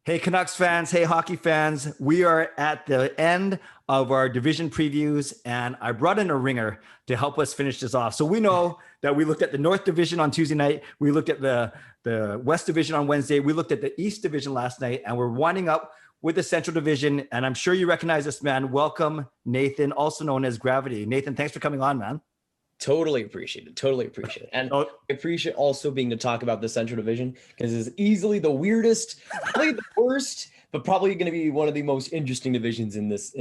Hey, Canucks fans. Hey, hockey fans. We are at the end of our division previews, and I brought in a ringer to help us finish this off. So we know that we looked at the North Division on Tuesday night. We looked at the West Division on Wednesday. We looked at the East Division last night, and we're winding up with the Central Division. And I'm sure you recognize this man. Welcome, Nathan, also known as Graviteh. Nathan, thanks for coming on, man. Totally appreciate it. Totally appreciate it. And I appreciate also being to talk about the Central Division because it's easily the weirdest, probably the worst, but probably going to be one of the most interesting divisions in this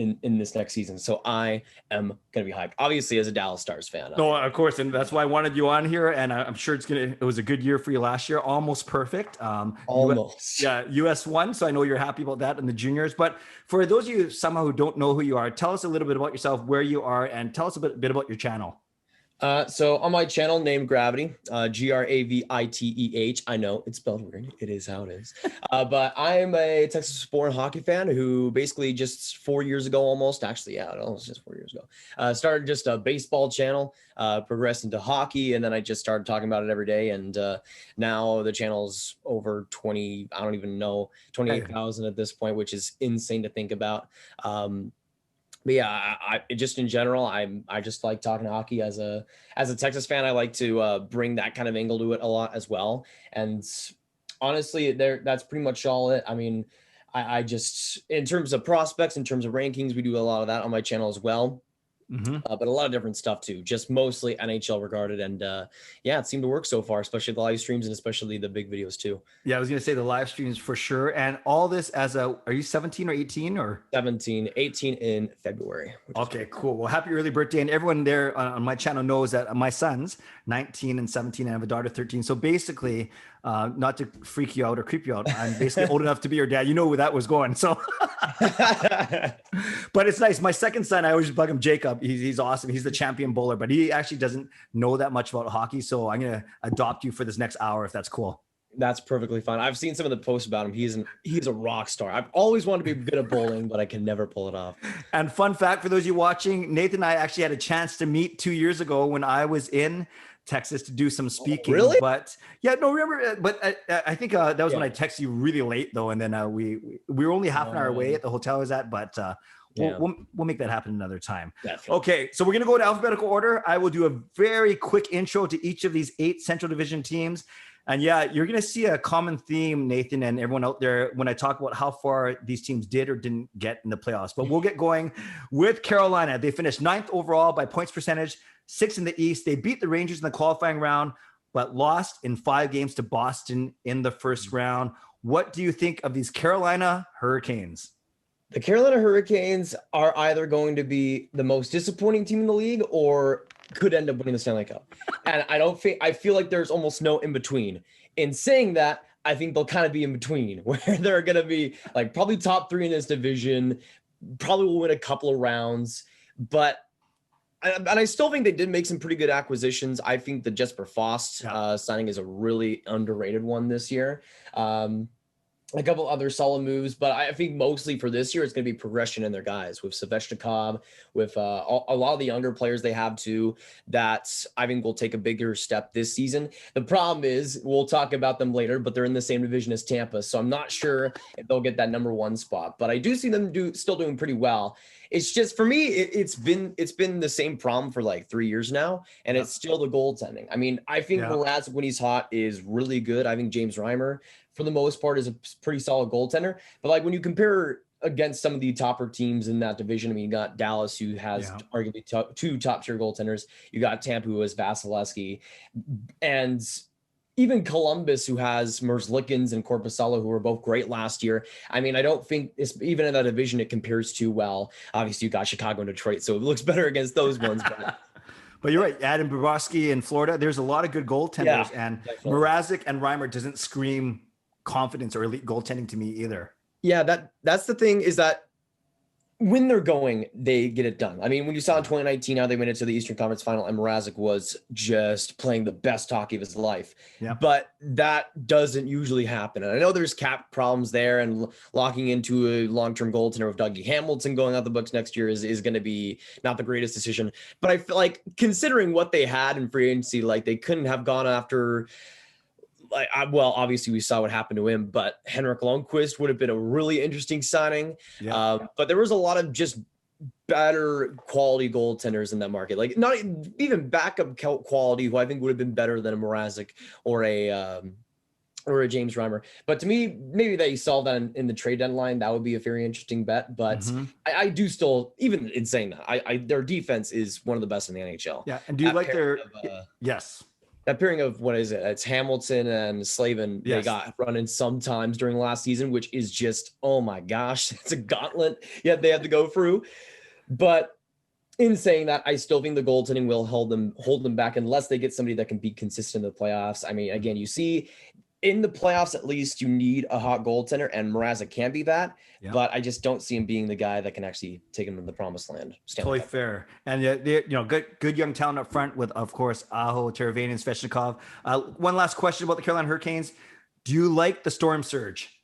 next season. So I am going to be hyped. Obviously, as a Dallas Stars fan. No, of course, and that's why I wanted you on here. And I'm sure it was a good year for you last year, almost perfect. Almost. US won, so I know you're happy about that in the juniors. But for those of you somehow who don't know who you are, tell us a little bit about yourself, where you are, and tell us a bit about your channel. So on my channel named Graviteh, Graviteh. I know it's spelled weird. It is how it is. But I'm a Texas born hockey fan who basically just 4 years ago, almost it was just 4 years ago, started just a baseball channel, progressed into hockey. And then I just started talking about it every day. And now the channel's over 28,000 at this point, which is insane to think about. But yeah, I just in general, I just like talking hockey as a Texas fan. I like to bring that kind of angle to it a lot as well. And honestly, that's pretty much all it. I mean, I just, in terms of prospects, in terms of rankings, we do a lot of that on my channel as well. But a lot of different stuff too, just mostly NHL regarded. And yeah, it seemed to work so far, especially the live streams and especially the big videos too. Yeah, I was going to say the live streams for sure. And all this are you 17 or 18 or? 17, 18 in February. Okay, cool. Well, happy early birthday. And everyone there on my channel knows that my son's 19 and 17 and I have a daughter 13. So basically, not to freak you out or creep you out, I'm basically old enough to be your dad. You know where that was going. So, but it's nice. My second son, I always just bug him, Jacob. He's awesome. He's the champion bowler, but he actually doesn't know that much about hockey. So I'm going to adopt you for this next hour, if that's cool. That's perfectly fine. I've seen some of the posts about him. He's a rock star. I've always wanted to be good at bowling, but I can never pull it off. And fun fact for those of you watching, Nathan and I actually had a chance to meet 2 years ago when I was in Texas to do some speaking. Really? But yeah, no, remember, but I think that was when I texted you really late though. And then we were only half an hour away at the hotel I was at, but we'll make that happen another time. Definitely. Okay, so we're going to go in alphabetical order. I will do a very quick intro to each of these 8 Central Division teams. And yeah, you're going to see a common theme, Nathan, and everyone out there when I talk about how far these teams did or didn't get in the playoffs. But we'll get going with Carolina. They finished 9th overall by points percentage, 6th in the East. They beat the Rangers in the qualifying round, but lost in 5 games to Boston in the first round. What do you think of these Carolina Hurricanes? The Carolina Hurricanes are either going to be the most disappointing team in the league or could end up winning the Stanley Cup. And I feel like there's almost no in between. In saying that, I think they'll kind of be in between where they're going to be like probably top 3 in this division, probably will win a couple of rounds, but I still think they did make some pretty good acquisitions. I think the Jesper Fast signing is a really underrated one this year. A couple other solid moves, but I think mostly for this year, it's going to be progression in their guys with Svechnikov, with a lot of the younger players they have too, that I think will take a bigger step this season. The problem is, we'll talk about them later, but they're in the same division as Tampa, so I'm not sure if they'll get that number 1 spot, but I do see them still doing pretty well. It's just, for me, it's been the same problem for like 3 years now, and it's still the goaltending. I mean, I think Mrazek, when he's hot, is really good. I think James Reimer, for the most part, is a pretty solid goaltender. But like when you compare against some of the topper teams in that division, I mean, you got Dallas, who has arguably 2 top-tier goaltenders. You got Tampa, who has Vasilevsky, and even Columbus, who has Merzlikins and Korpisalo, who were both great last year. I mean, I don't think even in that division it compares too well. Obviously, you got Chicago and Detroit, so it looks better against those ones. But you're right. Adam Bobrovsky in Florida, there's a lot of good goaltenders, and definitely. Mrazek and Reimer doesn't scream confidence or elite goaltending to me either. Yeah, that's the thing, is that when they're going, they get it done. I mean, when you saw in 2019 how they went into the Eastern Conference Final and Mrazek was just playing the best hockey of his life. Yeah. But that doesn't usually happen. And I know there's cap problems there, and locking into a long-term goaltender with Dougie Hamilton going out the books next year is going to be not the greatest decision. But I feel like, considering what they had in free agency, like they couldn't have gone after well, obviously we saw what happened to him, but Henrik Lundqvist would have been a really interesting signing. Yeah. But there was a lot of just better quality goaltenders in that market, like not even backup quality, who I think would have been better than a Mrazek or a James Reimer. But to me, maybe they solve that in the trade deadline. That would be a very interesting bet. But I do still, even in saying that, their defense is one of the best in the NHL. Yeah. And do you like their yes. That pairing of, what is it? It's Hamilton and Slavin. Yes. They got running sometimes during last season, which is just, oh my gosh, it's a gauntlet yet they have to go through. But in saying that, I still think the goaltending will hold them back unless they get somebody that can be consistent in the playoffs. I mean, again, you see in the playoffs, at least you need a hot goaltender, and Mrazek can be that. Yeah. But I just don't see him being the guy that can actually take him to the promised land. Totally fair. And good young talent up front with, of course, Aho, Teravainen, Svechnikov. One last question about the Carolina Hurricanes. Do you like the storm surge?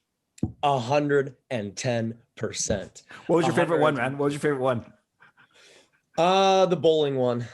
110%. What was your favorite one, man? What was your favorite one? The bowling one.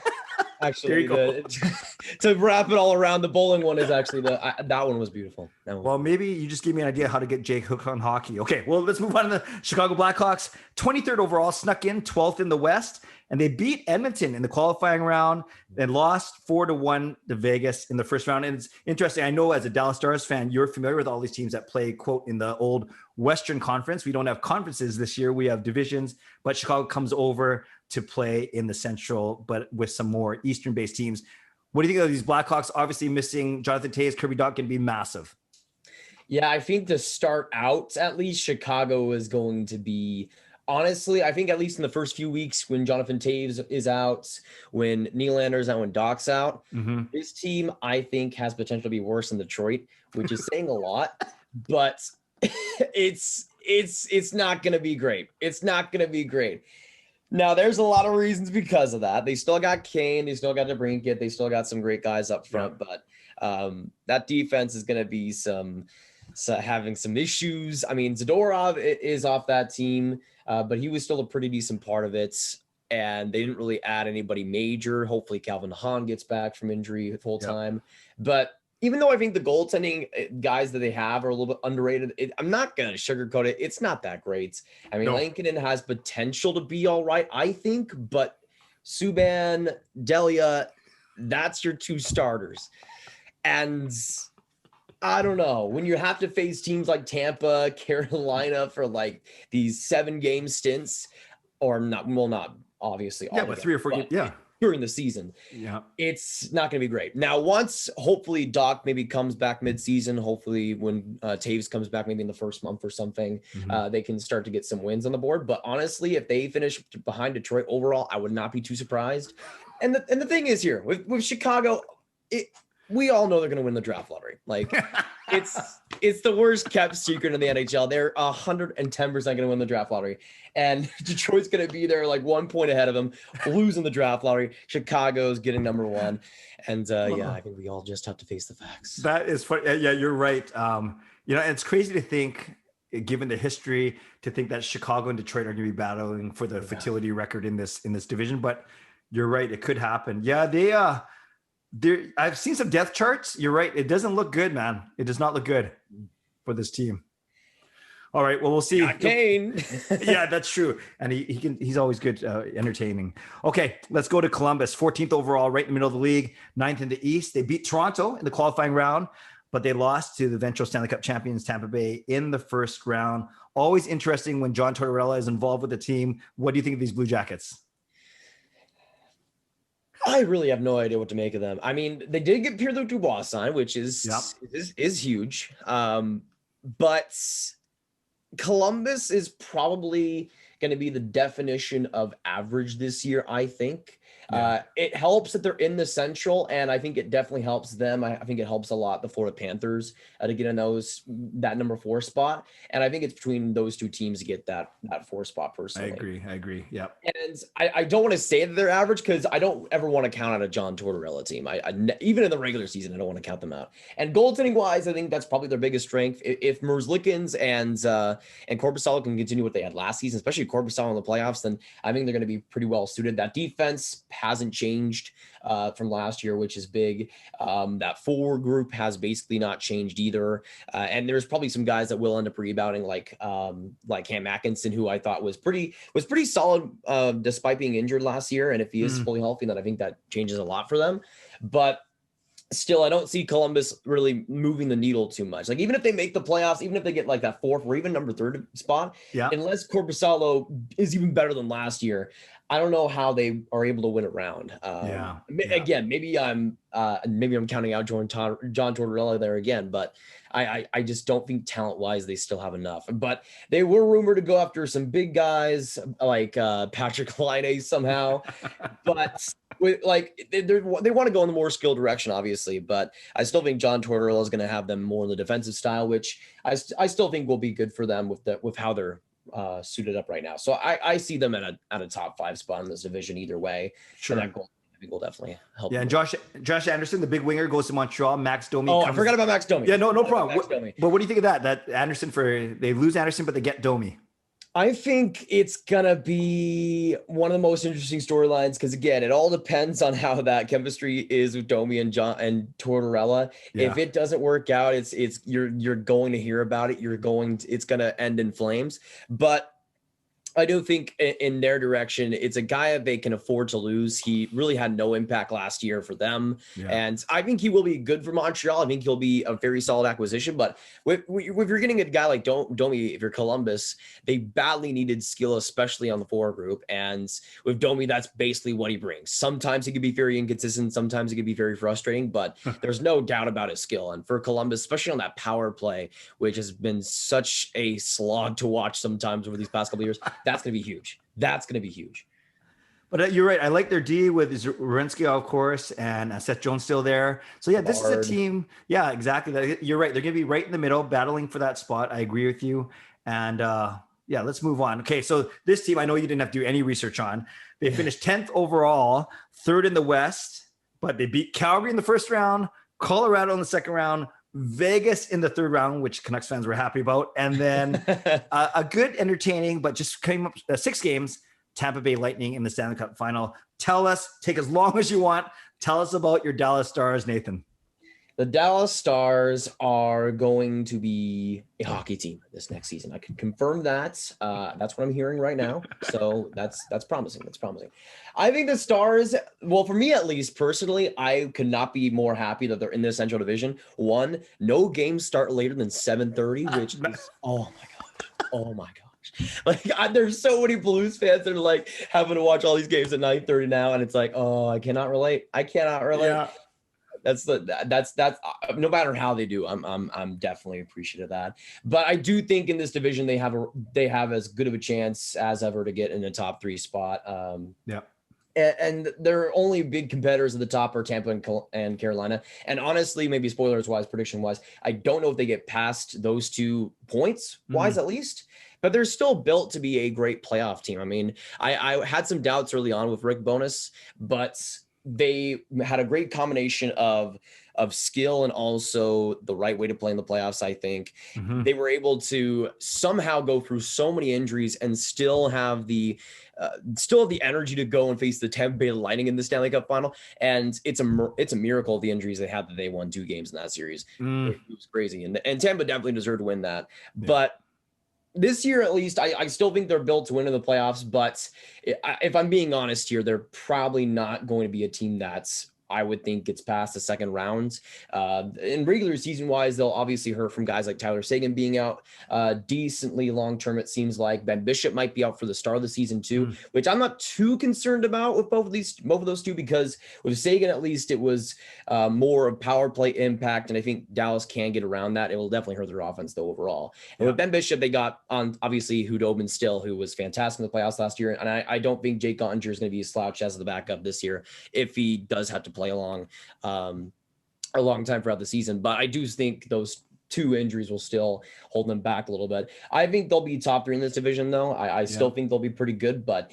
Actually, to wrap it all around, the bowling one is actually that one was beautiful. Well, maybe you just gave me an idea how to get Jake hooked on hockey. Okay, well, let's move on to the Chicago Blackhawks. 23rd overall, snuck in 12th in the West, and they beat Edmonton in the qualifying round and lost 4-1 to Vegas in the first round. And it's interesting. I know as a Dallas Stars fan, you're familiar with all these teams that play, quote, in the old Western Conference. We don't have conferences this year. We have divisions, but Chicago comes over to play in the Central, but with some more Eastern-based teams. What do you think of these Blackhawks? Obviously missing Jonathan Toews, Kirby Dach can be massive. Yeah, I think to start out, at least Chicago is going to be, honestly, I think at least in the first few weeks when Jonathan Toews is out, when Nylander's out, when Doc's out, this team, I think, has potential to be worse than Detroit, which is saying a lot, but it's not going to be great. It's not going to be great. Now, there's a lot of reasons because of that. They still got Kane. They still got DeBrincat. They still got some great guys up front. Yeah. But that defense is going to be having some issues. I mean, Zadorov is off that team, but he was still a pretty decent part of it. And they didn't really add anybody major. Hopefully, Calvin Hahn gets back from injury full time. But even though I think the goaltending guys that they have are a little bit underrated, I'm not going to sugarcoat it. It's not that great. I mean, Lankinen has potential to be all right, I think, but Subban, Delia, that's your two starters. And I don't know. When you have to face teams like Tampa, Carolina for like these 7-game stints, or not obviously. Yeah, but 3 or 4 games. Yeah. During the season, it's not going to be great. Now, once hopefully Doc maybe comes back mid-season, hopefully when Taves comes back maybe in the first month or something, they can start to get some wins on the board. But honestly, if they finish behind Detroit overall, I would not be too surprised. And the thing is here with Chicago, we all know they're going to win the draft lottery. Like it's the worst kept secret in the NHL. They're 110% going to win the draft lottery. And Detroit's going to be there like 1 point ahead of them, losing the draft lottery. Chicago's getting number 1. And I think we all just have to face the facts. That is funny. Yeah, you're right. And it's crazy to think, given the history, to think that Chicago and Detroit are going to be battling for the fertility record in this division. But you're right. It could happen. Yeah, I've seen some depth charts. You're right. It doesn't look good, man. It does not look good for this team. All right. Well, we'll see. Kane. Yeah, that's true. And he's always good, entertaining. Okay, let's go to Columbus. 14th overall, right in the middle of the league, 9th in the East. They beat Toronto in the qualifying round, but they lost to the eventual Stanley Cup champions, Tampa Bay, in the first round. Always interesting when John Tortorella is involved with the team. What do you think of these Blue Jackets? I really have no idea what to make of them. I mean, they did get Pierre-Luc Dubois signed, which is huge. But Columbus is probably going to be the definition of average this year, I think. It helps that they're in the Central, and I think it definitely helps them. I think it helps a lot the Florida Panthers to get in that number 4 spot. And I think it's between those two teams to get that 4 spot personally. I agree. Yeah. And I don't want to say that they're average because I don't ever want to count out a John Tortorella team. Even in the regular season, I don't want to count them out. And goaltending wise, I think that's probably their biggest strength. If Merzlikins and Korpisalo can continue what they had last season, especially Korpisalo in the playoffs, then I think they're going to be pretty well suited. That defense, defense hasn't changed from last year, which is big. That forward group has basically not changed either. And there's probably some guys that will end up rebounding, like Cam Atkinson, who I thought was pretty solid despite being injured last year. And if he is fully healthy, then I think that changes a lot for them. But still, I don't see Columbus really moving the needle too much. Like, even if they make the playoffs, even if they get like that 4th or even number 3rd spot, unless Korpisalo is even better than last year, I don't know how they are able to win a round. Again, maybe I'm counting out John Tortorella there again, but I just don't think talent-wise they still have enough. But they were rumored to go after some big guys like Patrick Laine somehow, but they want to go in the more skilled direction, obviously. But I still think John Tortorella is going to have them more in the defensive style, which I still think will be good for them with how they're suited up right now. So I see them at a top 5 spot in this division either way. Sure. And that goal, I think, will definitely help. Yeah, and Josh Anderson, the big winger, goes to Montreal. Max Domi. I forgot about Max Domi. Yeah, no problem. But what do you think of that? That Anderson they lose Anderson, but they get Domi. I think it's gonna be one of the most interesting storylines because, again, it all depends on how that chemistry is with Domi and Tortorella. Yeah. If it doesn't work out, you're going to hear about it. It's gonna end in flames. But I do think in their direction, it's a guy that they can afford to lose. He really had no impact last year for them. Yeah. And I think he will be good for Montreal. I think he'll be a very solid acquisition. But if you're getting a guy like Domi, if you're Columbus, they badly needed skill, especially on the forward group. And with Domi, that's basically what he brings. Sometimes he can be very inconsistent. Sometimes he can be very frustrating. But there's no doubt about his skill. And for Columbus, especially on that power play, which has been such a slog to watch sometimes over these past couple of years, that's going to be huge. But you're right. I like their D with Werenski, of course, and Seth Jones still there. So, yeah, this is a team. Yeah, exactly. You're right. They're going to be right in the middle, battling for that spot. I agree with you. And, yeah, let's move on. Okay, so this team, I know you didn't have to do any research on. They finished 10th overall, 3rd in the West, but they beat Calgary in the first round, Colorado in the second round, Vegas in the 3rd round, which Canucks fans were happy about. And then a good, entertaining, but just came up 6 games, Tampa Bay Lightning in the Stanley Cup final. Take as long as you want. Tell us about your Dallas Stars, Nathan. The Dallas Stars are going to be a hockey team this next season. I can confirm that. That's what I'm hearing right now. So that's promising. I think the Stars, well, for me at least personally, I could not be more happy that they're in the Central Division. One, no games start later than 7:30, which is oh my gosh. Like, there's so many Blues fans that are like having to watch all these games at 9:30 now, and it's like, oh, I cannot relate. Yeah. That's no matter how they do, I'm definitely appreciative of that. But I do think in this division they have as good of a chance as ever to get in the top 3 spot. And their only big competitors at the top are Tampa and Carolina. And honestly, maybe spoilers wise, prediction wise, I don't know if they get past those 2 points wise at least. But they're still built to be a great playoff team. I mean, I had some doubts early on with Rick Bowness, but they had a great combination of skill and also the right way to play in the playoffs. I think they were able to somehow go through so many injuries and still have the energy to go and face the Tampa Bay Lightning in the Stanley Cup final. And it's a miracle of the injuries they had that they won 2 games in that series. It was crazy. And Tampa definitely deserved to win that. Yeah. But this year, at least, I still think they're built to win in the playoffs. But if I'm being honest here, they're probably not going to be a team that's I would think gets past the second round. In regular season wise, they'll obviously hear from guys like Tyler Seguin being out decently long-term. It seems like Ben Bishop might be out for the start of the season too, which I'm not too concerned about with both of those two, because with Seguin, at least it was more of power play impact. And I think Dallas can get around that. It will definitely hurt their offense though overall. And with Ben Bishop, they got on obviously Hudobin still, who was fantastic in the playoffs last year. And I don't think Jake Ottinger is going to be a slouch as the backup this year if he does have to play along a long time throughout the season. But I do think those two injuries will still hold them back a little bit. I think they'll be top three in this division though. I still think they'll be pretty good, but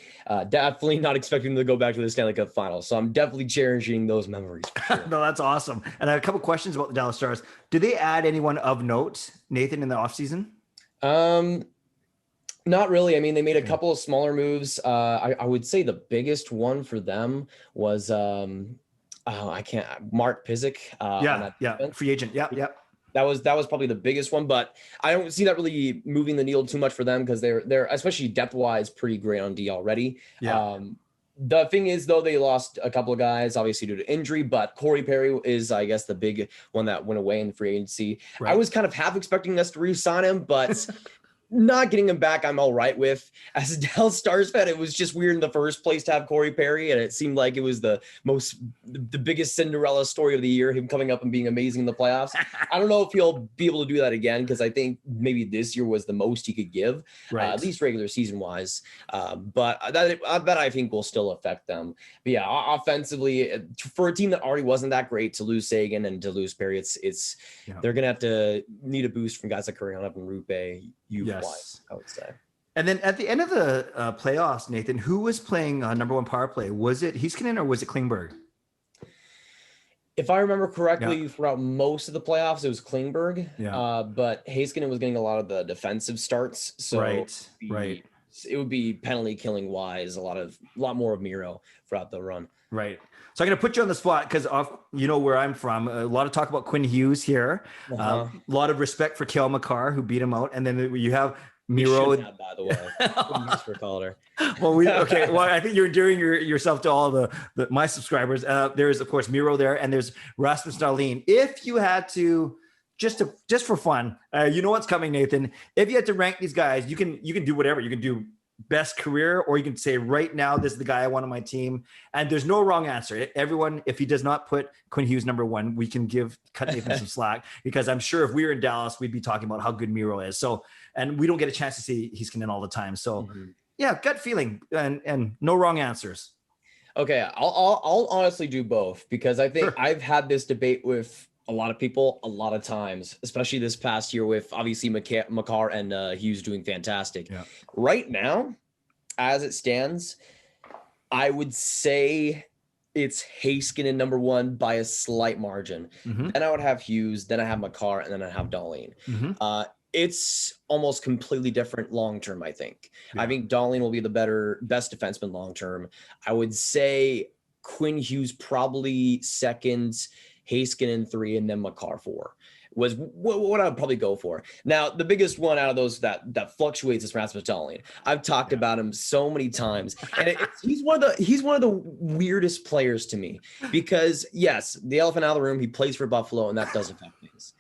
definitely not expecting them to go back to the Stanley Cup Finals. So I'm definitely cherishing those memories. Sure. No, that's awesome. And I have a couple questions about the Dallas Stars. Did they add anyone of note, Nathan, in the offseason? Not really. I mean, they made a couple of smaller moves. I would say the biggest one for them was Mark Pysyk. Free agent. That was probably the biggest one, but I don't see that really moving the needle too much for them because they're especially depth wise pretty great on D already. The thing is, though, they lost a couple of guys, obviously due to injury, but Corey Perry is, I guess, the big one that went away in the free agency. Right. I was kind of half expecting us to re-sign him, but not getting him back, I'm all right with. As a Dallas Stars fan, it was just weird in the first place to have Corey Perry, and it seemed like it was the biggest Cinderella story of the year, him coming up and being amazing in the playoffs. I don't know if he'll be able to do that again, because I think maybe this year was the most he could give, at least regular season-wise. But that I think will still affect them. But yeah, offensively, for a team that already wasn't that great, to lose Sagan and to lose Perry, they're going to have to need a boost from guys like Kurianov and Rupe. Wise, I would say. And then at the end of the playoffs, Nathan, who was playing number one power play? Was it Heiskanen or was it Klingberg? If I remember correctly, throughout most of the playoffs, it was Klingberg. But Heiskanen was getting a lot of the defensive starts. So it would be penalty killing wise, a lot more of Miro throughout the run. Right. So I'm going to put you on the spot because you know where I'm from. A lot of talk about Quinn Hughes here. A lot of respect for Cale Makar, who beat him out. And then you have Miro. By the way, for caller. Well, I think you're endearing yourself to all my subscribers. There's of course Miro there, and there's Rasmus Dahlin. If you had to, just for fun, you know what's coming, Nathan. If you had to rank these guys, you can do whatever. You can do best career, or you can say right now, this is the guy I want on my team. And there's no wrong answer. Everyone, if he does not put Quinn Hughes number one, we can cut Nathan some slack, because I'm sure if we were in Dallas, we'd be talking about how good Miro is. So, and we don't get a chance to see Heiskanen all the time. So yeah, gut feeling and no wrong answers. Okay. I'll honestly do both, because I think I've had this debate with a lot of people a lot of times, especially this past year with obviously Makar and Hughes doing fantastic. Right now, as it stands, I would say it's Heiskanen number one by a slight margin. Then I would have Hughes, then I have Makar, and then I have Dahlin. It's almost completely different long-term, I think. I think Dahlin will be the best defenseman long-term. I would say Quinn Hughes probably second, Heiskanen 3, and then Makar 4 was what I would probably go for. Now, the biggest one out of those that fluctuates is Rasmus Dahlin. I've talked about him so many times, and he's one of the weirdest players to me, because yes, the elephant out of the room, he plays for Buffalo, and that does affect things.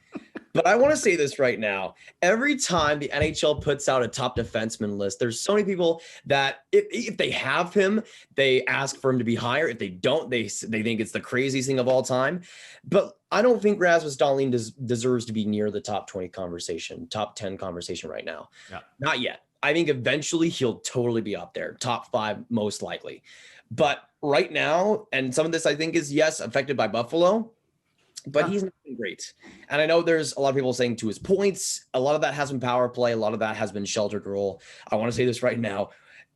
But I want to say this right now. Every time the NHL puts out a top defenseman list, there's so many people that if they have him, they ask for him to be higher. If they don't, they think it's the craziest thing of all time. But I don't think Rasmus Dahlin deserves to be near the top 20 conversation, top 10 conversation right now. Not yet. I think eventually he'll totally be up there, top 5 most likely. But right now, and some of this I think is, yes, affected by Buffalo, but he's not been great. And I know there's a lot of people saying to his points, a lot of that has been power play. A lot of that has been sheltered role. I want to say this right now.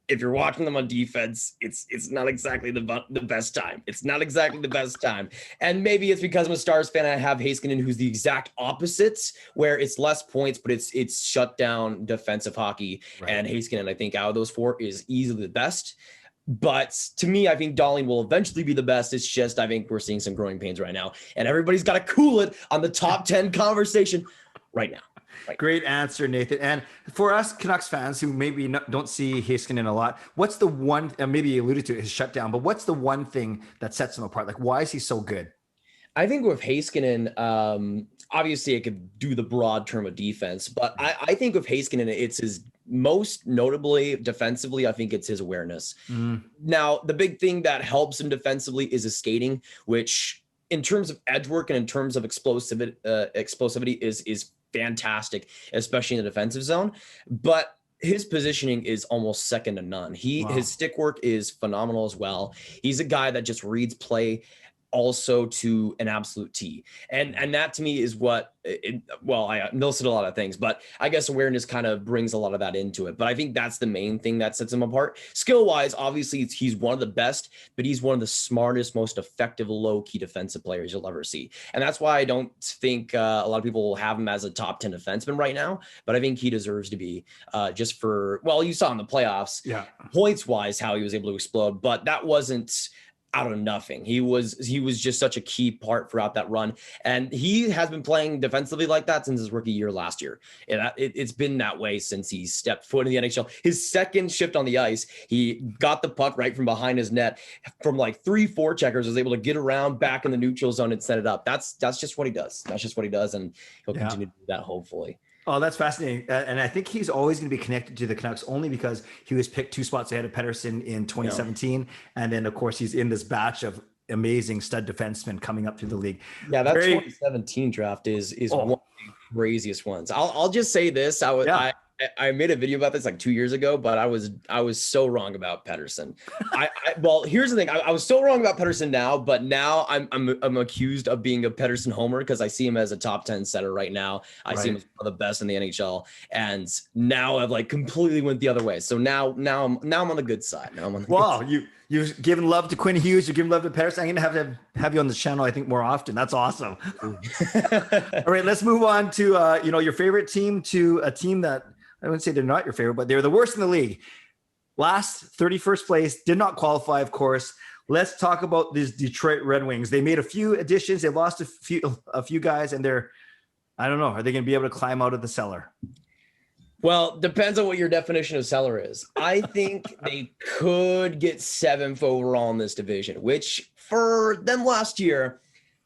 If you're watching them on defense, it's not exactly the best time. It's not exactly the best time. And maybe it's because I'm a Stars fan. I have Heiskanen, who's the exact opposite, where it's less points, but it's shut down defensive hockey. And Heiskanen, I think out of those 4 is easily the best. But to me, I think Dahlin will eventually be the best. It's just, I think we're seeing some growing pains right now, and everybody's got to cool it on the top 10 conversation right now. Great answer, Nathan. And for us Canucks fans who maybe don't see Heiskanen a lot, what's the one, maybe you alluded to his shutdown, but what's the one thing that sets him apart? Like, why is he so good? I think with Heiskanen, obviously it could do the broad term of defense, but I think with Heiskanen, it's his most notably defensively, I think it's his awareness. Now, the big thing that helps him defensively is his skating, which in terms of edge work and in terms of explosivity is fantastic, especially in the defensive zone. But his positioning is almost second to none. His stick work is phenomenal as well. He's a guy that just reads play. also to an absolute T. And that to me is what, I listed a lot of things, but I guess awareness kind of brings a lot of that into it. But I think that's the main thing that sets him apart. Skill-wise, obviously, he's one of the best, but he's one of the smartest, most effective, low-key defensive players you'll ever see. And that's why I don't think a lot of people will have him as a top 10 defenseman right now, but I think he deserves to be just for, well, you saw in the playoffs, points-wise, how he was able to explode, but that wasn't out of nothing. He was just such a key part throughout that run. And he has been playing defensively like that since his rookie year last year. And it's been that way since he stepped foot in the NHL. His second shift on the ice, he got the puck right from behind his net from like 3-4 checkers, was able to get around back in the neutral zone and set it up. That's just what he does. That's just what he does. And he'll continue to do that, hopefully. Oh, that's fascinating. And I think he's always going to be connected to the Canucks only because he was picked 2 spots ahead of Pettersson in 2017. And then, of course, he's in this batch of amazing stud defensemen coming up through the league. Yeah, that 2017 draft is one of the craziest ones. I'll just say this. I made a video about this like 2 years ago, but I was so wrong about Pettersson. Well, here's the thing. I was so wrong about Pettersson now, but now I'm accused of being a Pettersson homer because I see him as a top 10 setter right now. I see him as one of the best in the NHL, and now I've like completely went the other way. So now I'm on the good side. You've given love to Quinn Hughes. You've given love to Pettersson. I'm going to have you on the channel, I think, more often. That's awesome. All right, let's move on to your favorite team, to a team that I wouldn't say they're not your favorite, but they're the worst in the league. Last 31st place, did not qualify, of course. Let's talk about these Detroit Red Wings. They made a few additions. They lost a few guys, and I don't know, are they going to be able to climb out of the cellar? Well, depends on what your definition of cellar is. I think they could get 7th overall in this division, which for them last year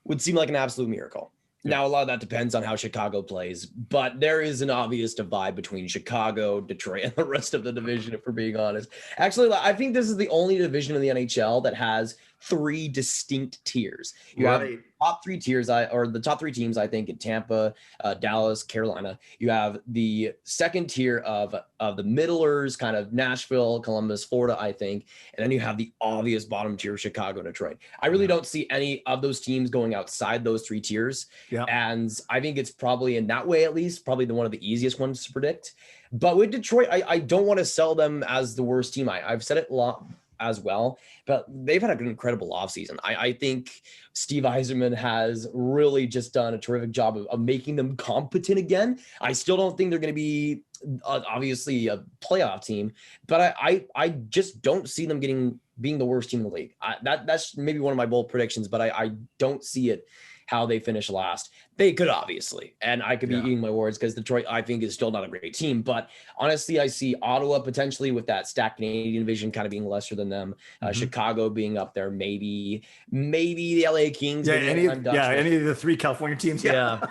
would seem like an absolute miracle. Now, a lot of that depends on how Chicago plays, but there is an obvious divide between Chicago, Detroit, and the rest of the division, if we're being honest. Actually, I think this is the only division in the NHL that has 3 distinct tiers. You have top 3 tiers, or the top 3 teams, I think, in Tampa, Dallas, Carolina. You have the second tier of the middlers, kind of Nashville, Columbus, Florida, I think. And then you have the obvious bottom tier, Chicago, Detroit. I really don't see any of those teams going outside those 3 tiers. Yeah. And I think it's probably, in that way at least, probably one of the easiest ones to predict. But with Detroit, I don't want to sell them as the worst team. I've said it a lot as well, but they've had an incredible offseason. I think Steve Yzerman has really just done a terrific job of making them competent again. I still don't think they're going to be obviously a playoff team, but I just don't see them being the worst team in the league. That's maybe one of my bold predictions, but I don't see it how they finish last. They could, obviously, and I could be eating my words because Detroit, I think, is still not a great team. But honestly, I see Ottawa potentially with that stacked Canadian division kind of being lesser than them. Chicago being up there, maybe the LA Kings. Any of the 3 California teams. Yeah.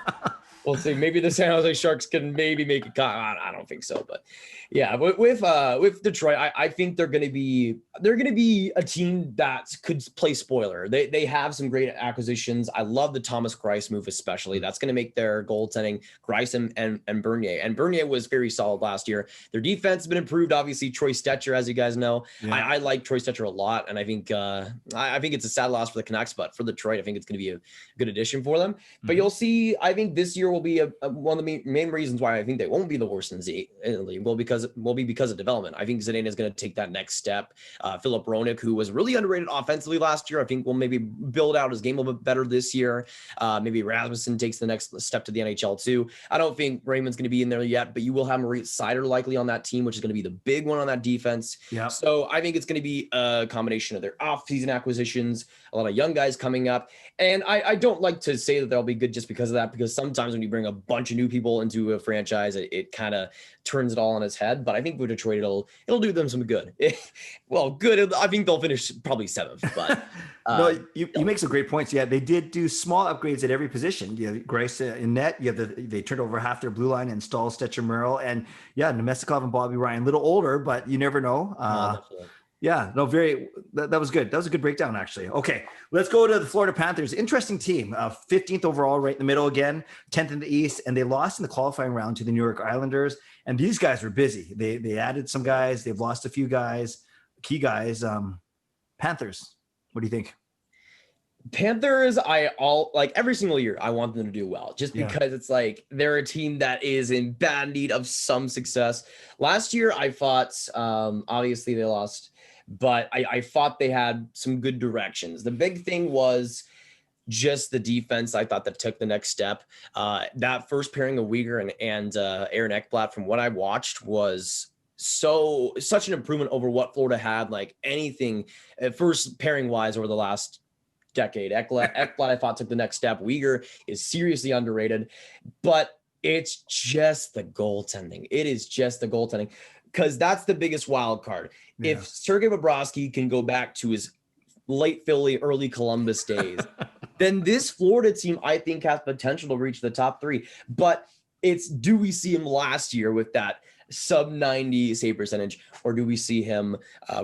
We'll see. Maybe the San Jose Sharks can maybe make it. I don't think so, but yeah, with Detroit, I think they're going to be a team that could play spoiler. They have some great acquisitions. I love the Thomas Greiss move, especially. That's going to make their goaltending, Greiss and Bernier. And Bernier was very solid last year. Their defense has been improved. Obviously, Troy Stecher, as you guys know, I like Troy Stecher a lot, and I think it's a sad loss for the Canucks, but for Detroit, I think it's going to be a good addition for them. But you'll see, I think this year will be one of the main reasons why I think they won't be the worst in the league. Will be because of development. I think Zdeno is going to take that next step. Philip Roenick, who was really underrated offensively last year, I think will maybe build out his game a little bit better this year. Maybe Rasmussen takes the next step to the NHL too. I don't think Raymond's going to be in there yet, but you will have Maurice Sider likely on that team, which is going to be the big one on that defense. Yeah. So I think it's going to be a combination of their off-season acquisitions, a lot of young guys coming up, and I don't like to say that they'll be good just because of that, because sometimes when you bring a bunch of new people into a franchise, it kind of turns it all on its head. But I think with Detroit, it'll do them some good. Well, good. I think they'll finish probably 7th. But no, you make some great points. Yeah, they did do small upgrades at every position. You have Grace in net. You have they turned over half their blue line, installed Stetcher Merrill, and Nemestikov and Bobby Ryan. A little older, but you never know. That was good. That was a good breakdown, actually. Okay, let's go to the Florida Panthers. Interesting team. 15th overall, right in the middle again, 10th in the East, and they lost in the qualifying round to the New York Islanders. And these guys were busy. They added some guys. They've lost a few guys, key guys. Panthers, what do you think? Panthers, every single year, I want them to do well, just because it's like they're a team that is in bad need of some success. Last year, I thought, obviously they lost, but I thought they had some good directions. The big thing was just the defense. I thought that took the next step. That first pairing of Uyghur and Aaron Ekblad, from what I watched, was such an improvement over what Florida had, like anything first pairing wise over the last decade. Ekblad, I thought, took the next step. Uyghur is seriously underrated, but it's just the goaltending. It is just the goaltending, because that's the biggest wild card. Yeah. If Sergei Bobrovsky can go back to his late Philly, early Columbus days, then this Florida team, I think, has potential to reach the top 3. But do we see him last year with that sub 90 save percentage, or do we see him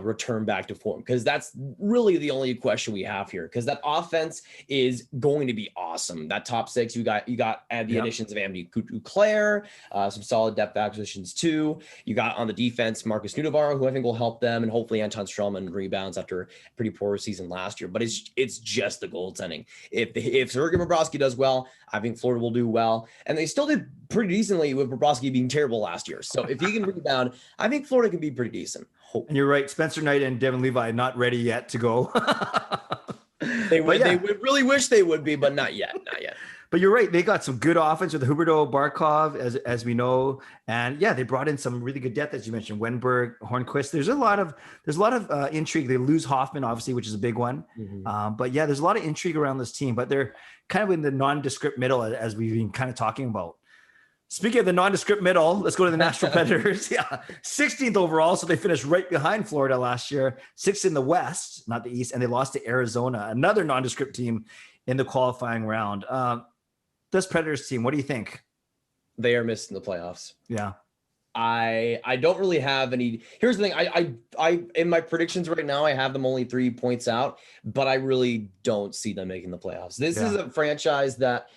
return back to form? Because that's really the only question we have here, because that offense is going to be awesome. That top 6, you got the additions of Andy Duclair, some solid depth acquisitions too. You got on the defense Marcus Nudavaro, who I think will help them, and hopefully Anton Stralman rebounds after a pretty poor season last year. But it's just the goaltending. If Sergei Bobrovsky does well, I think Florida will do well, and they still did pretty decently with Bobrovsky being terrible last year. So if he can rebound, I think Florida can be pretty decent. And you're right, Spencer Knight and Devin Levi not ready yet to go. They would really wish they would be, but not yet. But you're right, they got some good offense with Huberdeau, Barkov, as we know, and they brought in some really good depth, as you mentioned, Wenberg, Hornquist. There's a lot of intrigue. They lose Hoffman, obviously, which is a big one. Mm-hmm. But there's a lot of intrigue around this team. But they're kind of in the nondescript middle, as we've been kind of talking about. Speaking of the nondescript middle, let's go to the Nashville Predators. 16th overall, so they finished right behind Florida last year, 6th in the West, not the East, and they lost to Arizona, another nondescript team in the qualifying round. This Predators team, what do you think? They are missing the playoffs. Yeah. I don't really have any. Here's the thing. I in my predictions right now, I have them only 3 points out, but I really don't see them making the playoffs. This is a franchise that,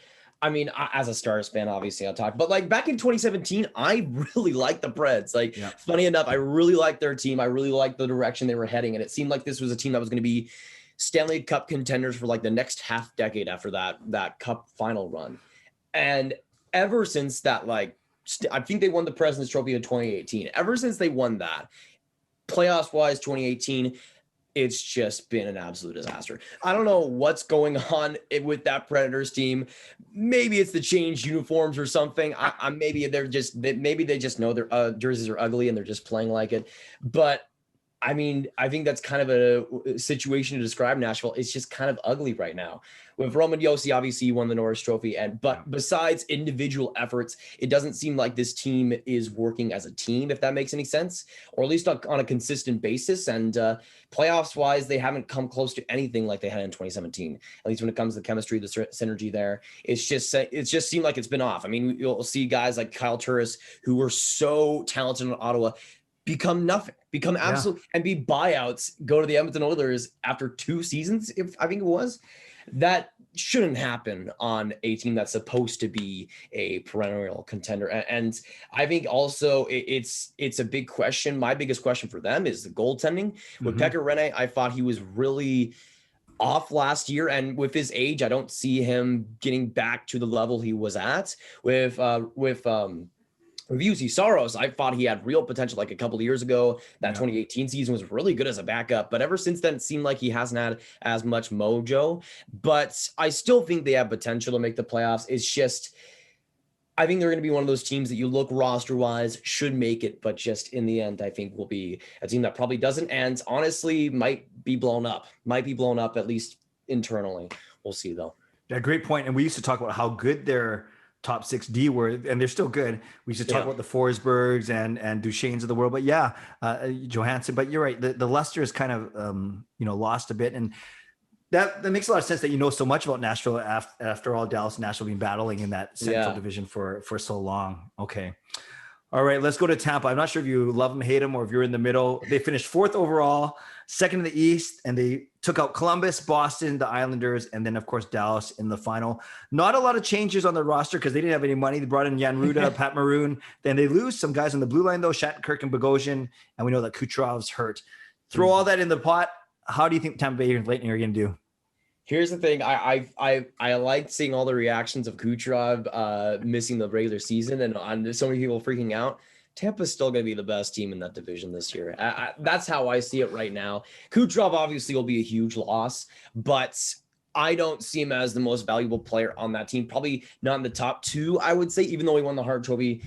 I mean, as a Stars fan, obviously I'll talk, but like back in 2017, I really liked the Preds. Funny enough, I really liked their team. I really liked the direction they were heading. And it seemed like this was a team that was going to be Stanley Cup contenders for like the next half decade after that Cup final run. And ever since that, I think they won the President's Trophy in 2018. Ever since they won that, playoffs-wise, 2018, it's just been an absolute disaster. I don't know what's going on with that Predators team. Maybe it's the changed uniforms or something. Maybe they just know their jerseys are ugly and they're just playing like it. But I mean, I think that's kind of a situation to describe Nashville. It's just kind of ugly right now. With Roman Josi, obviously he won the Norris Trophy, but besides individual efforts, it doesn't seem like this team is working as a team, if that makes any sense, or at least on a consistent basis. And playoffs wise, they haven't come close to anything like they had in 2017. At least when it comes to the chemistry, the synergy there, it's just seemed like it's been off. I mean, you'll see guys like Kyle Turris, who were so talented in Ottawa, become nothing, become absolute, and be buyouts, go to the Edmonton Oilers after 2 seasons, if I think it was. That shouldn't happen on a team that's supposed to be a perennial contender. And I think also it's a big question. My biggest question for them is the goaltending. With Pekka Rinne, I thought he was really off last year, and with his age, I don't see him getting back to the level he was at. With Hughes Saros, I thought he had real potential like a couple of years ago. That 2018 season was really good as a backup, but ever since then, it seemed like he hasn't had as much mojo. But I still think they have potential to make the playoffs. It's just, I think they're going to be one of those teams that you look roster-wise, should make it, but just in the end, I think will be a team that probably doesn't, and honestly might be blown up at least internally. We'll see, though. Yeah, great point. And we used to talk about how good their top 6D were, and they're still good. We used to talk about the Forsbergs and Duchesnes of the world, but Johansson. But you're right, the luster is kind of lost a bit, and that makes a lot of sense that you know so much about Nashville after all. Dallas and Nashville been battling in that Central Division for so long. Okay. All right, let's go to Tampa. I'm not sure if you love them, hate them, or if you're in the middle. They finished 4th overall, 2nd in the East, and they took out Columbus, Boston, the Islanders, and then, of course, Dallas in the final. Not a lot of changes on the roster because they didn't have any money. They brought in Jan Ruda, Pat Maroon. Then they lose some guys on the blue line, though, Shattenkirk and Bogosian, and we know that Kucherov's hurt. Throw all that in the pot. How do you think Tampa Bay Lightning are going to do? Here's the thing. I liked seeing all the reactions of Kucherov missing the regular season, and so many people freaking out. Tampa's still going to be the best team in that division this year. That's how I see it right now. Kucherov obviously will be a huge loss, but I don't see him as the most valuable player on that team. Probably not in the top two, I would say, even though he won the Hart Trophy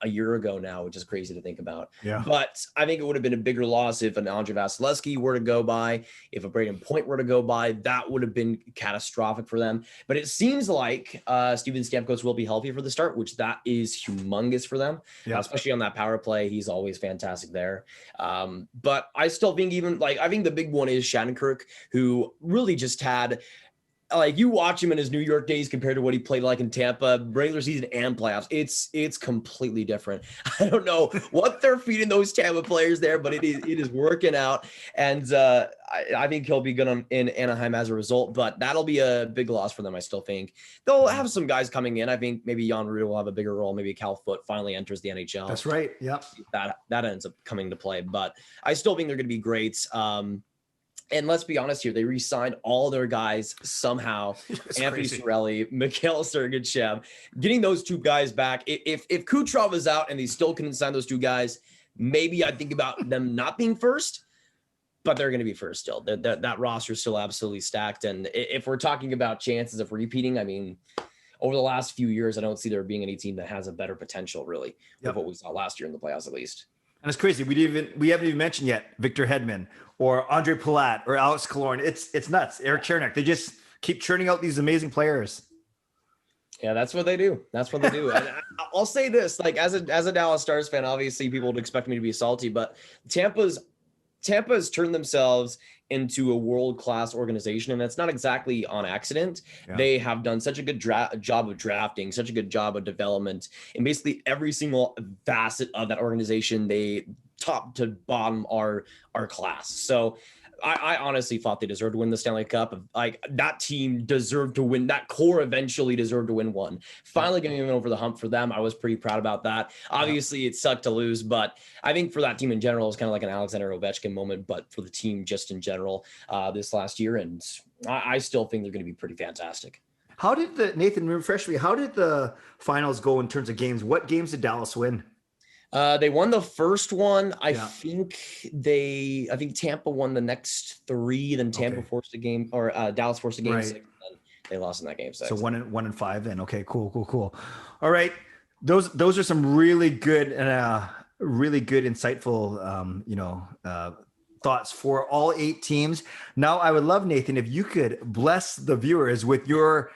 a year ago now, which is crazy to think about. Yeah. But I think it would have been a bigger loss if an Andre Vasilevsky were to go by, if a Braden Point were to go by. That would have been catastrophic for them. But it seems like Steven Stamkos will be healthy for the start, which that is humongous for them, especially on that power play. He's always fantastic there. But I still think I think the big one is Shattenkirk, who really just had you watch him in his New York days compared to what he played like in Tampa, regular season and playoffs. It's completely different. I don't know what they're feeding those Tampa players there, but it is working out. And I think he'll be good in Anaheim as a result, but that'll be a big loss for them. I still think they'll have some guys coming in. I think maybe Jan Rutta will have a bigger role. Maybe Cal Foote finally enters the NHL. That's right. Yeah. That ends up coming to play, but I still think they're going to be great. And let's be honest here, they re-signed all their guys somehow. Anthony Cirelli, Mikhail Sergachev, getting those two guys back. If Kucherov is out and they still couldn't sign those two guys, maybe I'd think about them not being first, but they're going to be first still. That roster is still absolutely stacked. And if we're talking about chances of repeating, I mean, over the last few years, I don't see there being any team that has a better potential, really, of what we saw last year in the playoffs, at least. And it's crazy. We haven't even mentioned yet Victor Hedman or Andre Palat or Alex Killorn. It's nuts. Eric Chernak. They just keep churning out these amazing players. Yeah, that's what they do. And I'll say this, as a Dallas Stars fan, obviously people would expect me to be salty, but Tampa's turned themselves into a world-class organization, and that's not exactly on accident. Yeah. They have done such a good job of drafting, such a good job of development, and basically every single facet of that organization, they top to bottom are class. So I honestly thought they deserved to win the Stanley Cup. That team deserved to win. That core eventually deserved to win one. Finally getting them over the hump for them. I was pretty proud about that. Obviously, it sucked to lose, but I think for that team in general, it's kind of like an Alexander Ovechkin moment, but for the team just in general this last year. And I still think they're going to be pretty fantastic. How did Nathan, refresh me, how did the finals go in terms of games? What games did Dallas win? They won the first one. I think Tampa won the next three. Then Tampa forced a game, or Dallas forced a game 6. And then they lost in that game 6. So 1-5 then. Okay, cool. All right. Those are some really good and insightful, thoughts for all 8 teams. Now I would love, Nathan, if you could bless the viewers with your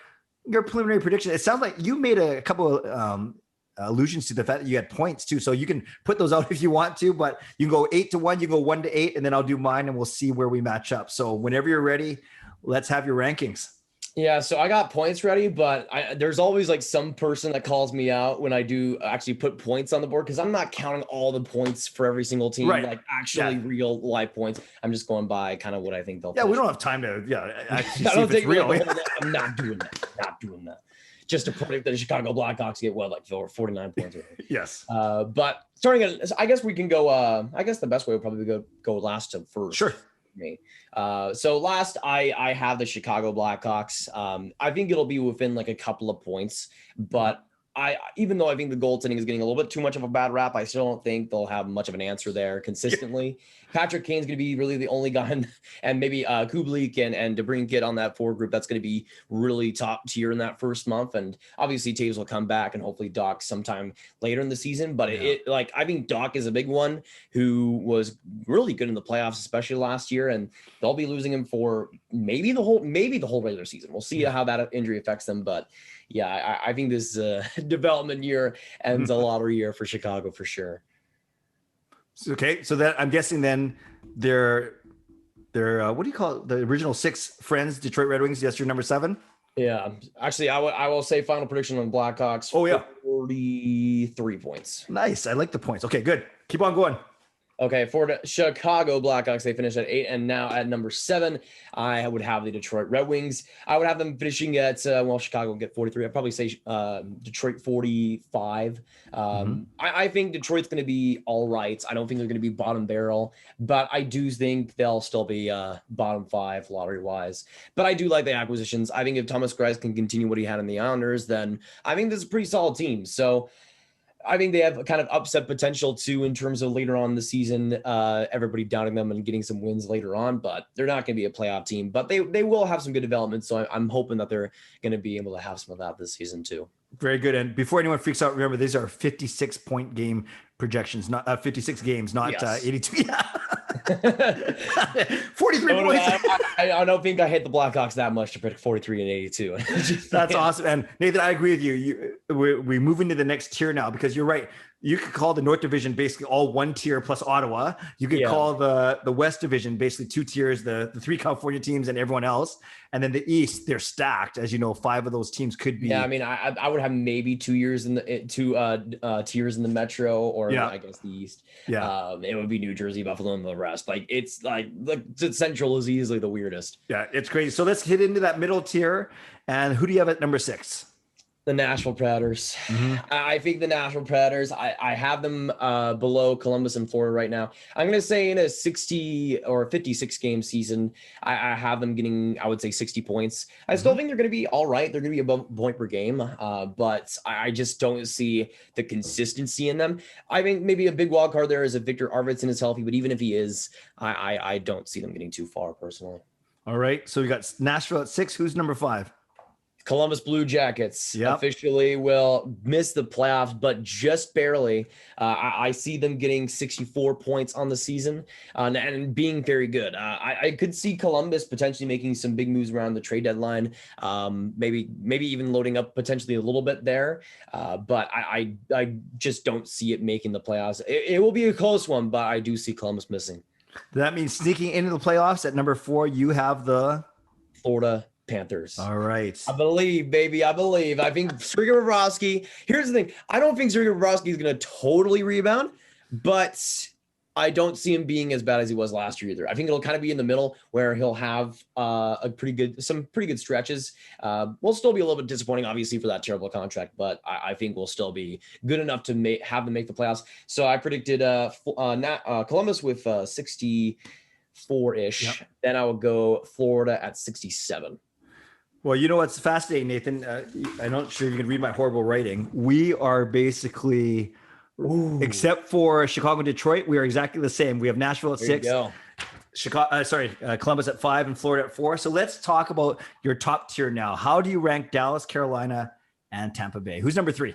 preliminary prediction. It sounds like you made a couple of, allusions to the fact that you had points too, so you can put those out if you want to, but you can go 8-1, you go 1-8, and then I'll do mine and we'll see where we match up. So whenever you're ready, let's have your rankings. Yeah, so I got points ready, but there's always some person that calls me out when I do actually put points on the board, because I'm not counting all the points for every single team, real live points. I'm just going by kind of what I think they'll finish. We don't have time to actually I see don't if think it's real. I'm not doing that. Just to predict that the Chicago Blackhawks get 49 points. Yes. But starting at, I guess we can go. I guess the best way would probably go last to first. Sure. For me. So last, I have the Chicago Blackhawks. I think it'll be within a couple of points, but even though I think the goaltending is getting a little bit too much of a bad rap, I still don't think they'll have much of an answer there consistently. Patrick Kane's going to be really the only guy, and maybe Kubalik and DeBrincat on that forward group. That's going to be really top tier in that first month. And obviously Taves will come back, and hopefully Doc sometime later in the season. But I think Doc is a big one who was really good in the playoffs, especially last year. And they'll be losing him for maybe the whole regular season. We'll see how that injury affects them. But yeah, I think this is a development year and a lottery year for Chicago for sure. Okay, so that I'm guessing then they're what do you call it? The original 6 friends, Detroit Red Wings. Yes, you're number 7. Yeah, actually, I will say final prediction on Blackhawks. 43 points. Nice. I like the points. Okay, good. Keep on going. Okay, for the Chicago Blackhawks, they finished at 8, and now at number 7, I would have the Detroit Red Wings. I would have them finishing at Chicago will get 43. I'd probably say Detroit 45. I think Detroit's going to be all right. I don't think they're going to be bottom barrel, but I do think they'll still be bottom 5 lottery wise. But I do like the acquisitions. I think if Thomas Greiss can continue what he had in the Islanders, then I think this is a pretty solid team. So I think they have kind of upset potential too in terms of later on in the season, everybody doubting them and getting some wins later on, but they're not going to be a playoff team, but they will have some good development. So I'm hoping that they're going to be able to have some of that this season too. Very good. And before anyone freaks out, remember, these are 56-point game projections, not 56 games, not 82. 43 points. I don't think I hit the Blackhawks that much to predict 43 and 82. That's awesome. And Nathan, I agree with you. We move into the next tier now, because you're right. You could call the North Division basically all one tier plus Ottawa. You could call the West Division basically 2 tiers, the 3 California teams and everyone else. And then the East, they're stacked. As you know, 5 of those teams could be. Yeah, I mean, I would have maybe 2 years in the 2 tiers in the Metro, or I guess the East. Yeah, it would be New Jersey, Buffalo, and the rest. Like it's like the Central is easily the weirdest. Yeah, it's crazy. So let's hit into that middle tier. And who do you have at number 6? The Nashville Predators. I think the Nashville Predators, I have them below Columbus and Florida right now. I'm going to say in a 60 or 56 game season, I have them getting, I would say 60 points. I still think they're going to be all right. They're going to be above point per game, but I just don't see the consistency in them. I think maybe a big wild card there is if Victor Arvidsson is healthy, but even if he is, I don't see them getting too far personally. All right. So we got Nashville at 6. Who's number 5? Columbus Blue Jackets officially will miss the playoffs, but just barely. I see them getting 64 points on the season and being very good. I could see Columbus potentially making some big moves around the trade deadline, maybe even loading up potentially a little bit there. But I just don't see it making the playoffs. It will be a close one, but I do see Columbus missing. That means sneaking into the playoffs at number 4, you have the Florida Panthers. All right. I believe, baby. I believe. I think Sergei Bobrovsky. Here's the thing. I don't think Sergei Bobrovsky is going to totally rebound, but I don't see him being as bad as he was last year either. I think it'll kind of be in the middle where he'll have some pretty good stretches. We'll still be a little bit disappointing, obviously, for that terrible contract, but I think we'll still be good enough to have them make the playoffs. So I predicted Columbus with 64-ish. Yep. Then I would go Florida at 67. Well, you know what's fascinating, Nathan? I'm not sure you can read my horrible writing. We are basically, except for Chicago and Detroit, we are exactly the same. We have Nashville at 6, Columbus at 5, and Florida at 4. So let's talk about your top tier now. How do you rank Dallas, Carolina, and Tampa Bay? Who's number 3?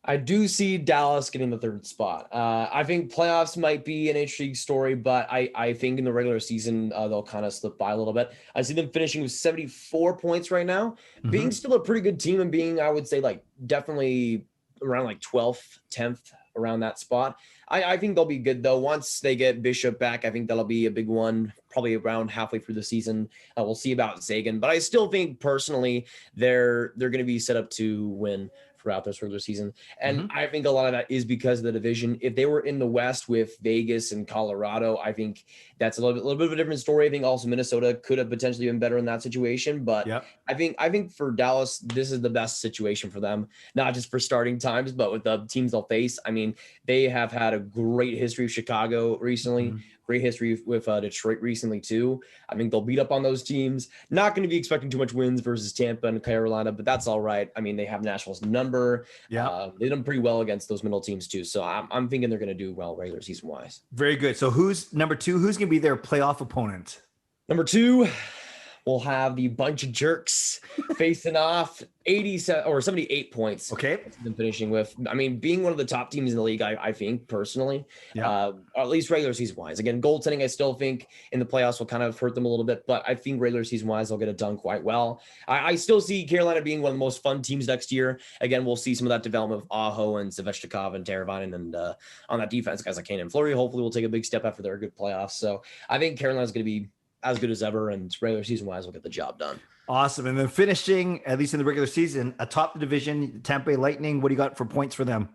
I do see Dallas getting the 3rd spot. I think playoffs might be an interesting story, but I think in the regular season, they'll kind of slip by a little bit. I see them finishing with 74 points right now, being still a pretty good team and being, I would say, like definitely around like 12th, 10th, around that spot. I think they'll be good though. Once they get Bishop back, I think that'll be a big one, probably around halfway through the season. We'll see about Sagan, but I still think personally they're going to be set up to win throughout this regular season. And I think a lot of that is because of the division. If they were in the West with Vegas and Colorado, I think that's a little bit of a different story. I think also Minnesota could have potentially been better in that situation. But I think for Dallas, this is the best situation for them, not just for starting times, but with the teams they'll face. I mean, they have had a great history of Chicago recently. Great history with Detroit recently too. I think they'll beat up on those teams. Not going to be expecting too much wins versus Tampa and Carolina, but that's all right. I mean, they have Nashville's number. They done pretty well against those middle teams too. So I'm thinking they're going to do well regular season wise. Very good. So who's number 2? Who's going to be their playoff opponent? Number 2. We'll have the bunch of jerks facing off 87 or 78 points. Okay. Them finishing with, I mean, being one of the top teams in the league, I think personally, at least regular season wise. Again, goaltending, I still think in the playoffs will kind of hurt them a little bit, but I think regular season wise, they'll get it done quite well. I still see Carolina being one of the most fun teams next year. Again, we'll see some of that development of Aho and Svechnikov and Teravainen and on that defense, guys like Kane and Fleury, hopefully will take a big step after their good playoffs. So I think Carolina's going to be as good as ever, and regular season wise will get the job done. Awesome. And then finishing, at least in the regular season, atop the division, Tampa Bay Lightning, what do you got for points for them?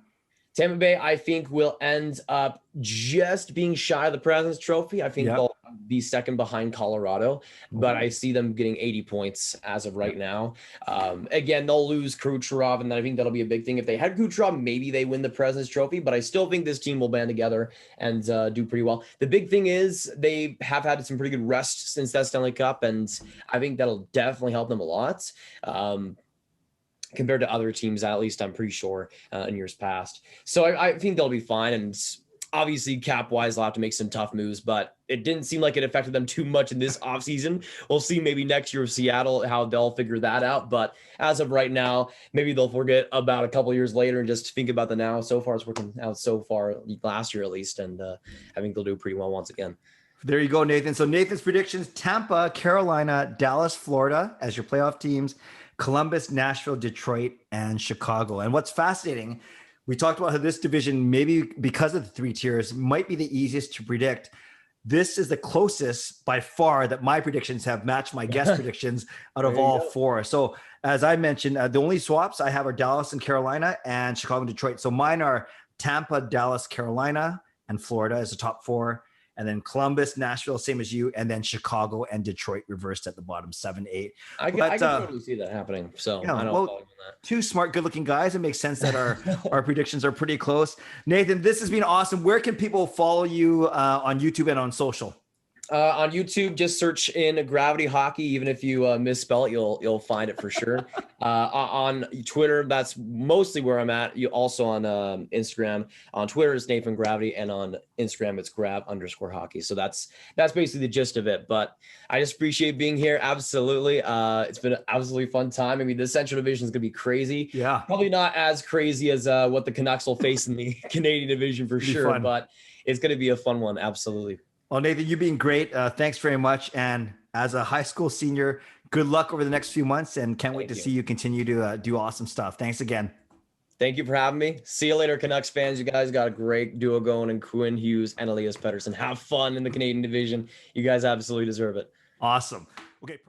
Tampa Bay, I think, will end up just being shy of the President's Trophy. I think they'll be second behind Colorado, but I see them getting 80 points as of right now. Again, they'll lose Kucherov, and I think that'll be a big thing. If they had Kucherov, maybe they win the President's Trophy, but I still think this team will band together and do pretty well. The big thing is they have had some pretty good rest since that Stanley Cup, and I think that'll definitely help them a lot. Compared to other teams, at least I'm pretty sure in years past. So I think they'll be fine. And obviously cap-wise, they'll have to make some tough moves, but it didn't seem like it affected them too much in this offseason. We'll see maybe next year with Seattle, how they'll figure that out. But as of right now, maybe they'll forget about a couple of years later and just think about the now. So far, it's working out so far last year at least. And I think they'll do pretty well once again. There you go, Nathan. So Nathan's predictions: Tampa, Carolina, Dallas, Florida as your playoff teams, Columbus, Nashville, Detroit, and Chicago. And what's fascinating, we talked about how this division, maybe because of the 3 tiers, might be the easiest to predict. This is the closest by far that my predictions have matched my guest predictions out of all 4. So as I mentioned, the only swaps I have are Dallas and Carolina and Chicago and Detroit. So mine are Tampa, Dallas, Carolina, and Florida as the top 4. And then Columbus, Nashville, same as you, and then Chicago and Detroit reversed at the bottom, 7-8. I can totally see that happening. So I don't follow that. 2 smart, good-looking guys. It makes sense that our predictions are pretty close. Nathan, this has been awesome. Where can people follow you on YouTube and on social? On YouTube, just search in Graviteh Hockey. Even if you misspell it, you'll find it for sure. On Twitter, that's mostly where I'm at. You also on Instagram. On Twitter, it's Nathan Graviteh, and on Instagram, it's Grav_hockey. So that's basically the gist of it. But I just appreciate being here. Absolutely, it's been an absolutely fun time. I mean, the Central Division is gonna be crazy. Yeah, probably not as crazy as what the Canucks will face in the Canadian Division for sure, but it's gonna be a fun one. Absolutely. Well, Nathan, you've been great. Thanks very much. And as a high school senior, good luck over the next few months, and can't wait to see you continue to do awesome stuff. Thanks again. Thank you for having me. See you later, Canucks fans. You guys got a great duo going in Quinn Hughes and Elias Pettersson. Have fun in the Canadian Division. You guys absolutely deserve it. Awesome. Okay.